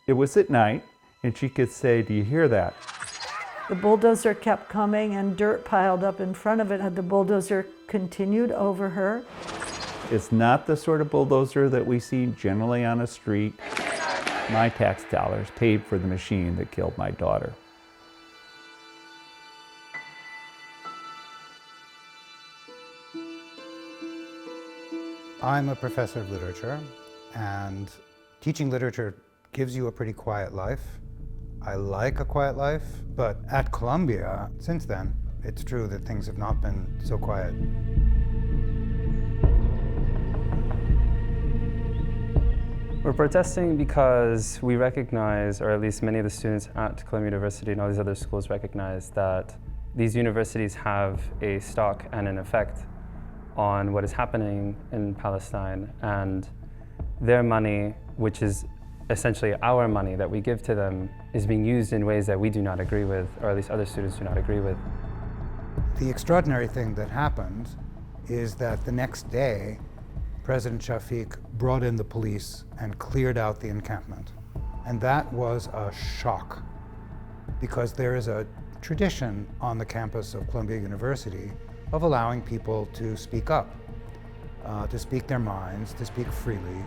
It was at night, and she could say, "Do you hear that?" The bulldozer kept coming and dirt piled up in front of it. The bulldozer continued over her. It's not the sort of bulldozer that we see generally on a street. My tax dollars paid for the machine that killed my daughter. I'm a professor of literature, and teaching literature gives you a pretty quiet life. I like a quiet life, but at Columbia, since then, it's true that things have not been so quiet. We're protesting because we recognize, or at least many of the students at Columbia University and all these other schools recognize, that these universities have a stock and an effect on what is happening in Palestine, and their money, which is essentially our money that we give to them, is being used in ways that we do not agree with, or at least other students do not agree with. The extraordinary thing that happened is that the next day, President Shafiq brought in the police and cleared out the encampment. And that was a shock, because there is a tradition on the campus of Columbia University of allowing people to speak up, to speak their minds, to speak freely,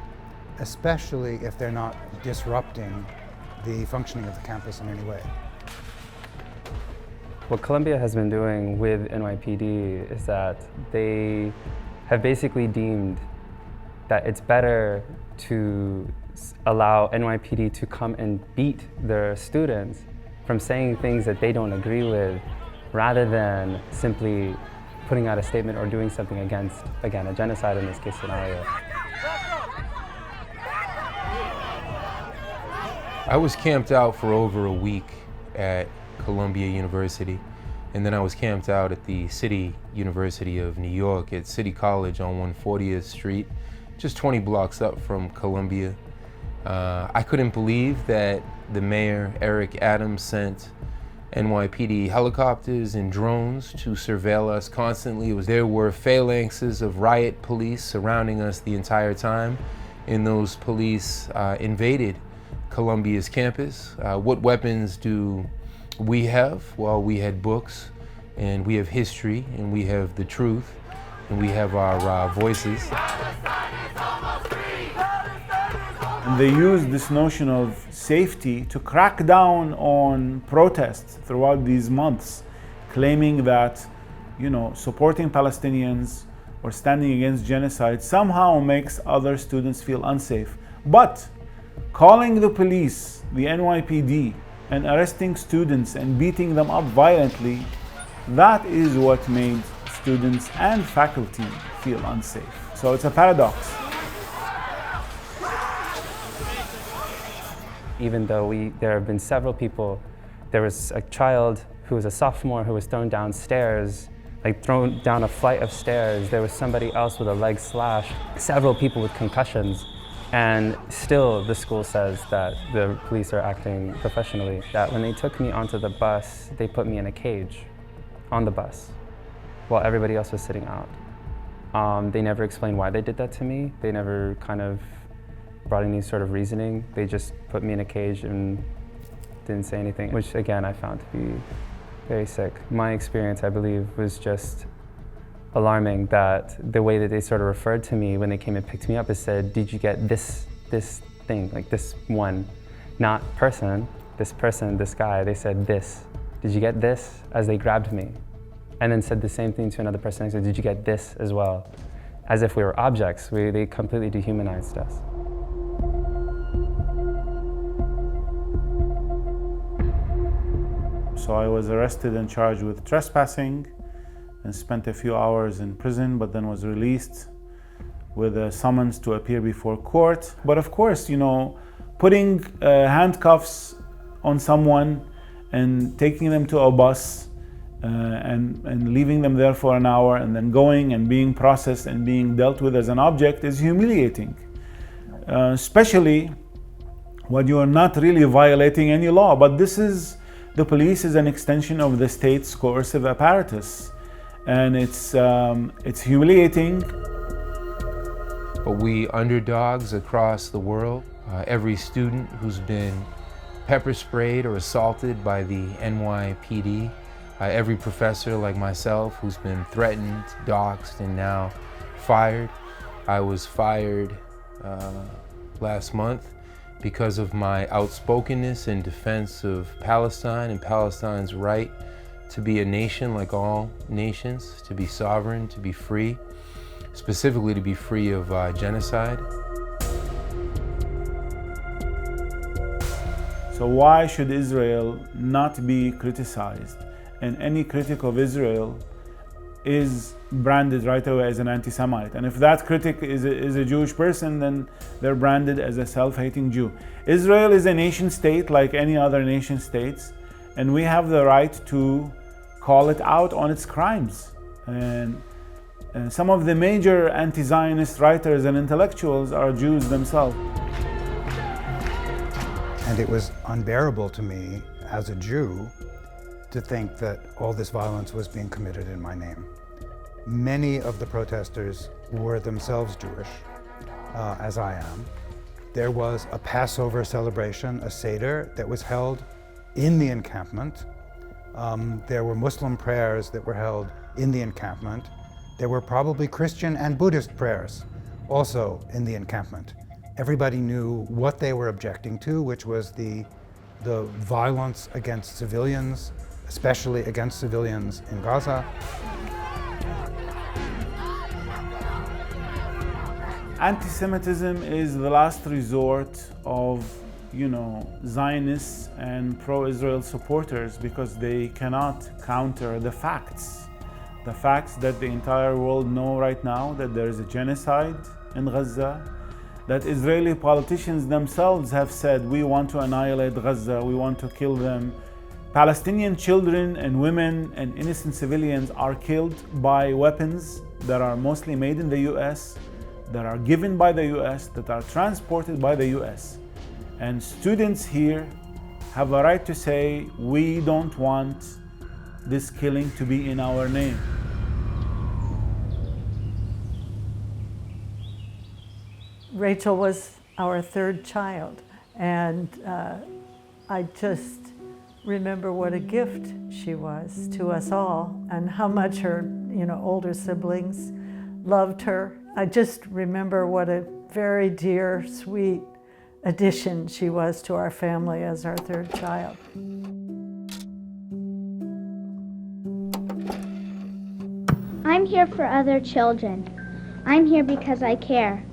especially if they're not disrupting the functioning of the campus in any way. What Columbia has been doing with NYPD is that they have basically deemed that it's better to allow NYPD to come and beat their students from saying things that they don't agree with, rather than simply putting out a statement or doing something against, again, a genocide in this case scenario. I was camped out for over a week at Columbia University, and then I was camped out at the City University of New York at City College on 140th Street, just 20 blocks up from Columbia. I couldn't believe that the mayor, Eric Adams, sent NYPD helicopters and drones to surveil us constantly. There were phalanxes of riot police surrounding us the entire time, and those police invaded Columbia's campus. What weapons do we have? Well, we had books, and we have history, and we have the truth, and we have our voices. And they used this notion of safety to crack down on protests throughout these months, claiming that, supporting Palestinians or standing against genocide somehow makes other students feel unsafe. But calling the police, the NYPD, and arresting students and beating them up violently, that is what made students and faculty feel unsafe. So it's a paradox. Even though there have been several people, there was a child who was a sophomore who was thrown downstairs, thrown down a flight of stairs. There was somebody else with a leg slashed, several people with concussions. And still the school says that the police are acting professionally. That when they took me onto the bus, they put me in a cage on the bus while everybody else was sitting out. They never explained why they did that to me. They never kind of brought any sort of reasoning. They just put me in a cage and didn't say anything, which again I found to be very sick. My experience, I believe, was just alarming, that the way that they sort of referred to me when they came and picked me up is said, "Did you get this thing, like this one?" Not person, this guy. They said this. "Did you get this?" as they grabbed me. And then said the same thing to another person. They said, "Did you get this as well?" As if we were objects. They completely dehumanized us. So I was arrested and charged with trespassing and spent a few hours in prison, but then was released with a summons to appear before court. But of course, putting handcuffs on someone and taking them to a bus and leaving them there for an hour and then going and being processed and being dealt with as an object is humiliating. Especially when you are not really violating any law. But the police is an extension of the state's coercive apparatus. And it's humiliating. But we underdogs across the world every student who's been pepper sprayed or assaulted by the NYPD, every professor like myself who's been threatened, doxxed, and now fired. I was fired last month because of my outspokenness in defense of Palestine and Palestine's right to be a nation like all nations, to be sovereign, to be free, specifically to be free of genocide. So why should Israel not be criticized? And any critic of Israel is branded right away as an anti-Semite. And if that critic is a Jewish person, then they're branded as a self-hating Jew. Israel is a nation state like any other nation states, and we have the right to call it out on its crimes. And some of the major anti-Zionist writers and intellectuals are Jews themselves. And it was unbearable to me as a Jew to think that all this violence was being committed in my name. Many of the protesters were themselves Jewish, as I am. There was a Passover celebration, a Seder, that was held in the encampment. There were Muslim prayers that were held in the encampment. There were probably Christian and Buddhist prayers also in the encampment. Everybody knew what they were objecting to, which was the violence against civilians, especially against civilians in Gaza. Anti-Semitism is the last resort of, Zionists and pro-Israel supporters because they cannot counter the facts. The facts that the entire world know right now, that there is a genocide in Gaza, that Israeli politicians themselves have said, we want to annihilate Gaza, we want to kill them. Palestinian children and women and innocent civilians are killed by weapons that are mostly made in the US, that are given by the US, that are transported by the US. And students here have a right to say, we don't want this killing to be in our name. Rachel was our third child, and I just remember what a gift she was to us all, and how much her older siblings loved her. I just remember what a very dear, sweet addition she was to our family as our third child. I'm here for other children. I'm here because I care.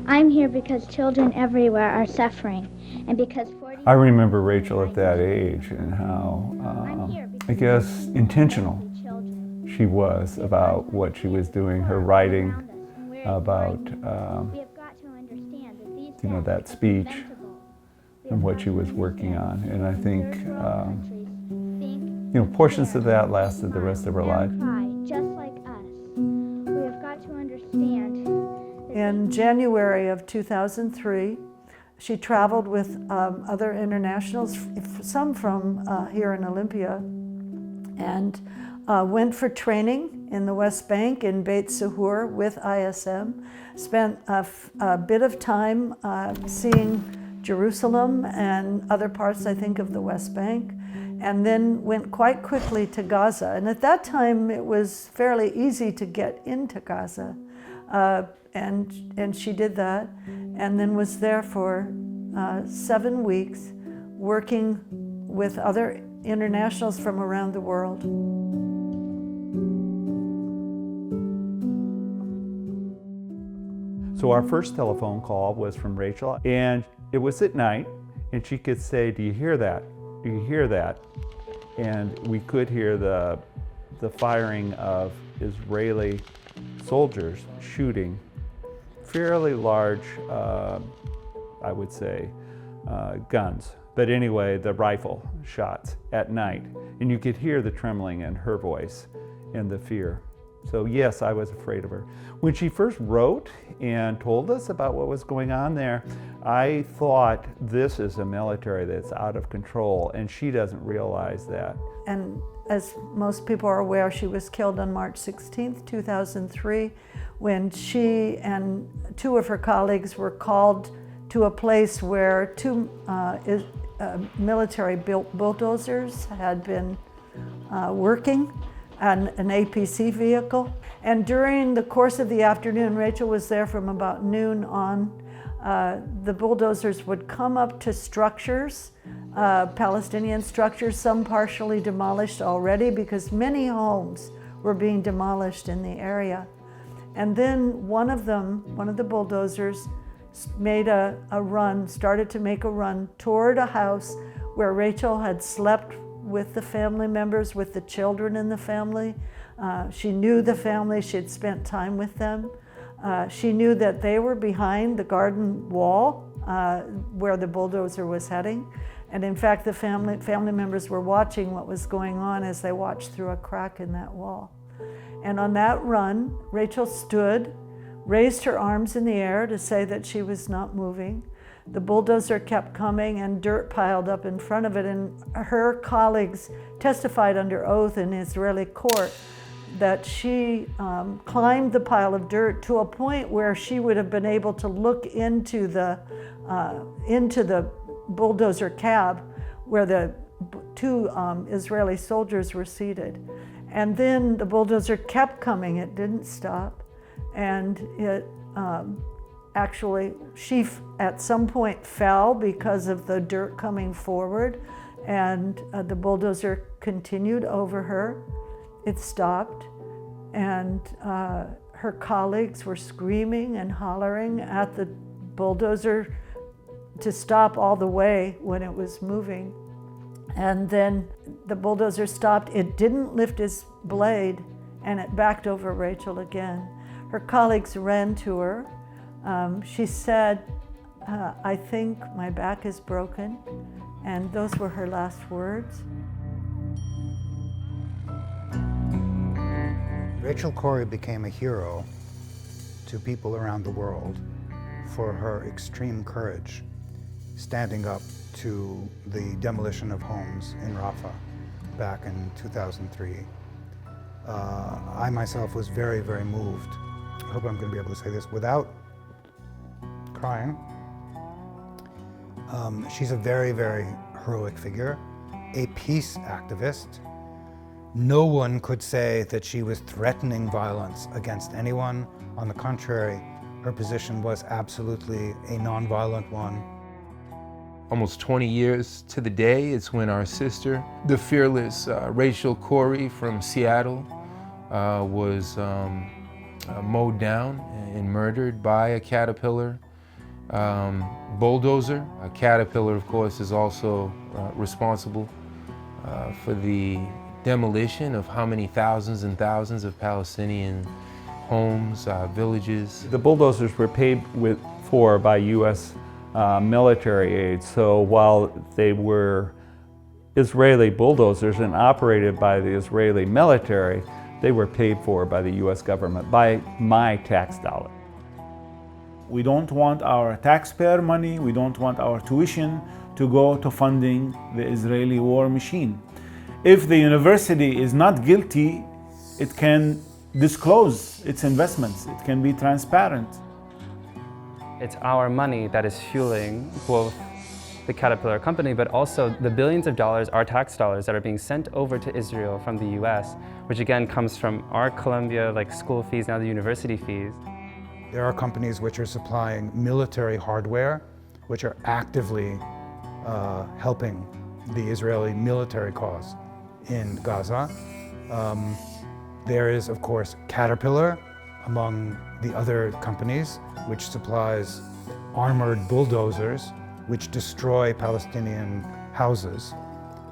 I'm here because children everywhere are suffering, and because 40... I remember Rachel at that age and how, I guess, intentional she was about what she was doing, her writing about, that speech and what she was working on. And I think, portions of that lasted the rest of her life. Just like us. We have got to understand. In January of 2003, she traveled with other internationals, some from here in Olympia, and went for training in the West Bank in Beit Sahur with ISM, spent a bit of time seeing Jerusalem and other parts, I think, of the West Bank, and then went quite quickly to Gaza. And at that time, it was fairly easy to get into Gaza. And she did that, and then was there for 7 weeks, working with other internationals from around the world. So our first telephone call was from Rachel, and it was at night, and she could say, "Do you hear that? Do you hear that?" And we could hear the firing of Israeli soldiers shooting fairly large, I would say, guns. But anyway, the rifle shots at night. And you could hear the trembling in her voice and the fear. So yes, I was afraid of her. When she first wrote and told us about what was going on there, I thought, this is a military that's out of control, and she doesn't realize that. And as most people are aware, she was killed on March 16th, 2003, when she and two of her colleagues were called to a place where two military-built bulldozers had been working, and an APC vehicle. And during the course of the afternoon, Rachel was there from about noon on. The bulldozers would come up to structures, Palestinian structures, some partially demolished already because many homes were being demolished in the area. And then one of the bulldozers made started to make a run toward a house where Rachel had slept with the family members, with the children in the family. She knew the family, she had spent time with them. She knew that they were behind the garden wall where the bulldozer was heading. And in fact, the family members were watching what was going on as they watched through a crack in that wall. And on that run, Rachel stood, raised her arms in the air to say that she was not moving. The bulldozer kept coming and dirt piled up in front of it, and her colleagues testified under oath in Israeli court that she climbed the pile of dirt to a point where she would have been able to look into the bulldozer cab where the two Israeli soldiers were seated. And then the bulldozer kept coming, it didn't stop, and it actually, she at some point fell because of the dirt coming forward, and the bulldozer continued over her. It stopped, and her colleagues were screaming and hollering at the bulldozer to stop all the way when it was moving. And then the bulldozer stopped. It didn't lift its blade, and it backed over Rachel again. Her colleagues ran to her. She said, "I think my back is broken," and those were her last words. Rachel Corrie became a hero to people around the world for her extreme courage, standing up to the demolition of homes in Rafah back in 2003. I myself was very, very moved. I hope I'm going to be able to say this without crying. She's a very, very heroic figure, a peace activist. No one could say that she was threatening violence against anyone. On the contrary, her position was absolutely a nonviolent one. Almost 20 years to the day, it's when our sister, the fearless Rachel Corrie from Seattle, was mowed down and murdered by a Caterpillar bulldozer. A Caterpillar, of course, is also responsible for the demolition of how many thousands and thousands of Palestinian homes, villages. The bulldozers were paid for by U.S. Military aid, so while they were Israeli bulldozers and operated by the Israeli military, they were paid for by the U.S. government, by my tax dollar. We don't want our taxpayer money, we don't want our tuition to go to funding the Israeli war machine. If the university is not guilty, it can disclose its investments, it can be transparent. It's our money that is fueling both the Caterpillar company, but also the billions of dollars, our tax dollars, that are being sent over to Israel from the US, which again comes from our Columbia school fees, now the university fees. There are companies which are supplying military hardware, which are actively helping the Israeli military cause in Gaza. There is, of course, Caterpillar, among the other companies, which supplies armored bulldozers which destroy Palestinian houses.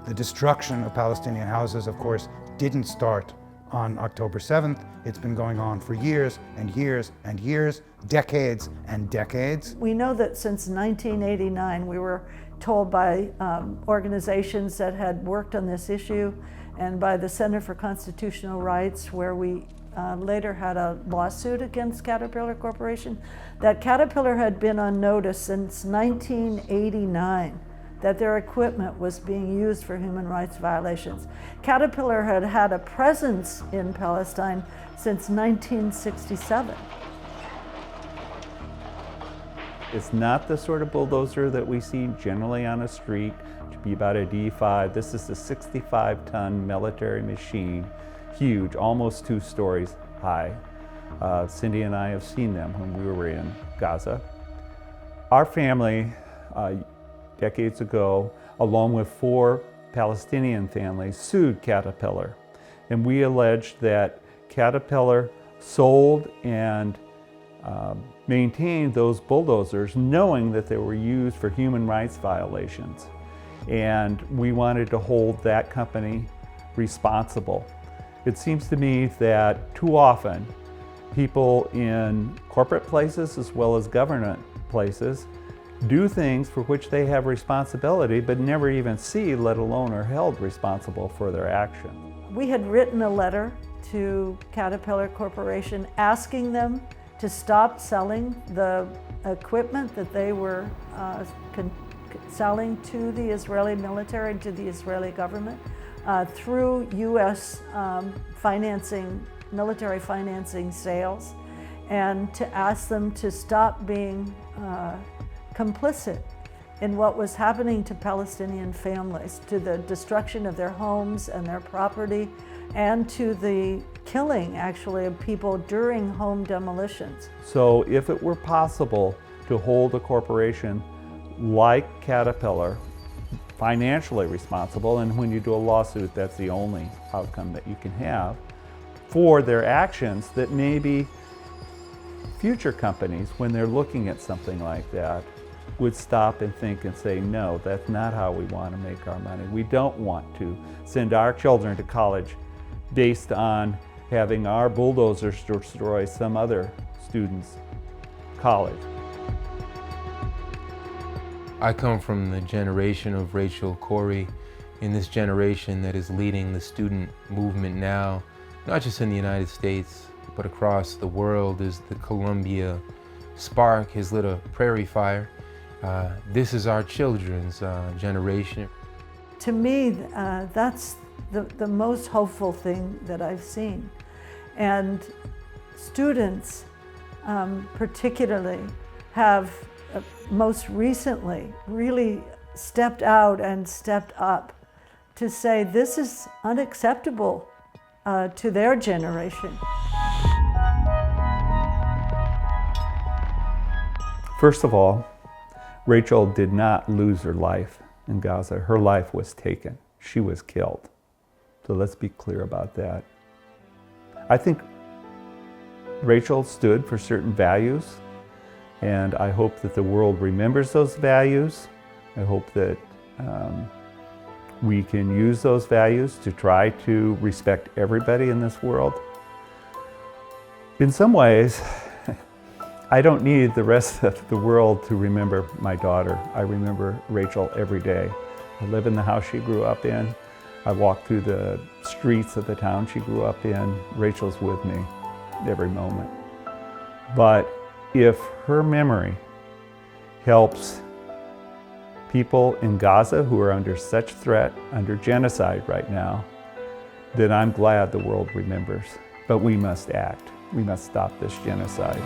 The destruction of Palestinian houses, of course, didn't start on October 7th. It's been going on for years and years and years, decades and decades. We know that since 1989, we were told by organizations that had worked on this issue and by the Center for Constitutional Rights, where we later had a lawsuit against Caterpillar Corporation, that Caterpillar had been on notice since 1989 that their equipment was being used for human rights violations. Caterpillar had had a presence in Palestine since 1967. It's not the sort of bulldozer that we see generally on a street. It should be about a D5. This is a 65-ton military machine, huge, almost 2 stories high. Cindy and I have seen them when we were in Gaza. Our family, decades ago, along with 4 Palestinian families, sued Caterpillar. And we alleged that Caterpillar sold and maintained those bulldozers knowing that they were used for human rights violations. And we wanted to hold that company responsible. It seems to me that too often people in corporate places as well as government places do things for which they have responsibility but never even see, let alone are held responsible for their actions. We had written a letter to Caterpillar Corporation asking them to stop selling the equipment that they were selling to the Israeli military, to the Israeli government, through U.S. financing, military financing sales, and to ask them to stop being complicit in what was happening to Palestinian families, to the destruction of their homes and their property, and to the killing, actually, of people during home demolitions. So if it were possible to hold a corporation like Caterpillar financially responsible, and when you do a lawsuit, that's the only outcome that you can have, for their actions, that maybe future companies, when they're looking at something like that, would stop and think and say, no, that's not how we want to make our money. We don't want to send our children to college based on having our bulldozers destroy some other student's college. I come from the generation of Rachel Corrie, in this generation that is leading the student movement now, not just in the United States, but across the world. As the Columbia spark has lit a prairie fire, this is our children's generation. To me, that's the most hopeful thing that I've seen. And students particularly have most recently really stepped out and stepped up to say this is unacceptable to their generation. First of all, Rachel did not lose her life in Gaza. Her life was taken. She was killed. So let's be clear about that. I think Rachel stood for certain values, and I hope that the world remembers those values. I hope that we can use those values to try to respect everybody in this world. In some ways, I don't need the rest of the world to remember my daughter. I remember Rachel every day. I live in the house she grew up in. I walk through the streets of the town she grew up in. Rachel's with me every moment. But if her memory helps people in Gaza who are under such threat, under genocide right now, then I'm glad the world remembers. But we must act. We must stop this genocide.